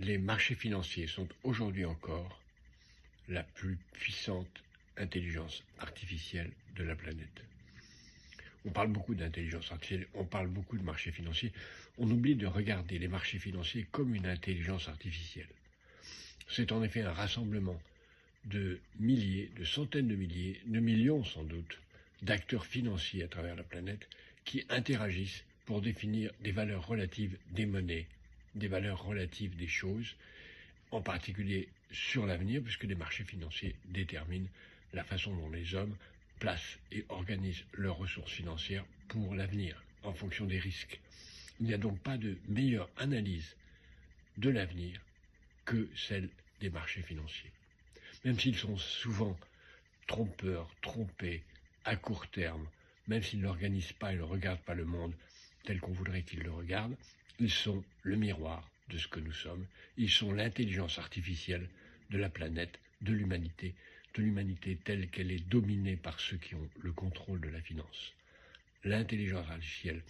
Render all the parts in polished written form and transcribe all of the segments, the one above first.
les marchés financiers sont aujourd'hui encore la plus puissante intelligence artificielle de la planète. On parle beaucoup d'intelligence artificielle, on parle beaucoup de marchés financiers. On oublie de regarder les marchés financiers comme une intelligence artificielle. C'est en effet un rassemblement de milliers, de centaines de milliers, de millions sans doute, d'acteurs financiers à travers la planète qui interagissent pour définir des valeurs relatives des monnaies, des valeurs relatives des choses, en particulier sur l'avenir, puisque les marchés financiers déterminent la façon dont les hommes placent et organisent leurs ressources financières pour l'avenir, en fonction des risques. Il n'y a donc pas de meilleure analyse de l'avenir que celle des marchés financiers. Même s'ils sont souvent trompeurs, trompés, à court terme, même s'ils n'organisent pas et ne regardent pas le monde tel qu'on voudrait qu'ils le regardent, ils sont le miroir de ce que nous sommes. Ils sont l'intelligence artificielle de la planète, de l'humanité telle qu'elle est dominée par ceux qui ont le contrôle de la finance. L'intelligence artificielle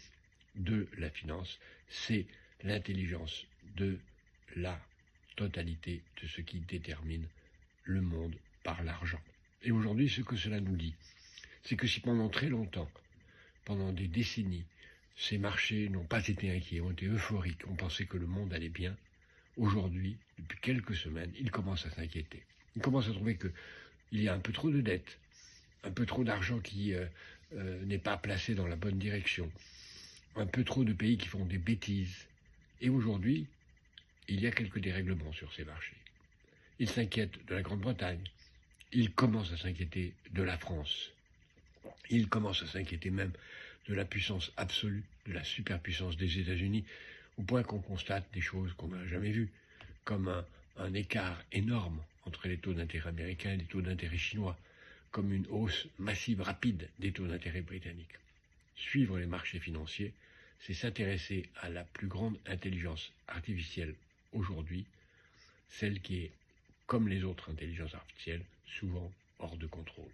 de la finance, c'est l'intelligence de la totalité de ce qui détermine le monde par l'argent. Et aujourd'hui, ce que cela nous dit, c'est que si pendant très longtemps, pendant des décennies, ces marchés n'ont pas été inquiets, ont été euphoriques, ont pensé que le monde allait bien, aujourd'hui, depuis quelques semaines, ils commencent à s'inquiéter. Ils commencent à trouver qu'il y a un peu trop de dettes, un peu trop d'argent qui n'est pas placé dans la bonne direction, un peu trop de pays qui font des bêtises. Et aujourd'hui, il y a quelques dérèglements sur ces marchés. Ils s'inquiètent de la Grande-Bretagne, ils commencent à s'inquiéter de la France, ils commencent à s'inquiéter même de la puissance absolue, de la superpuissance des États-Unis, au point qu'on constate des choses qu'on n'a jamais vues, comme un écart énorme entre les taux d'intérêt américains et les taux d'intérêt chinois, comme une hausse massive, rapide des taux d'intérêt britanniques. Suivre les marchés financiers, c'est s'intéresser à la plus grande intelligence artificielle aujourd'hui, celle qui est, comme les autres intelligences artificielles, souvent hors de contrôle.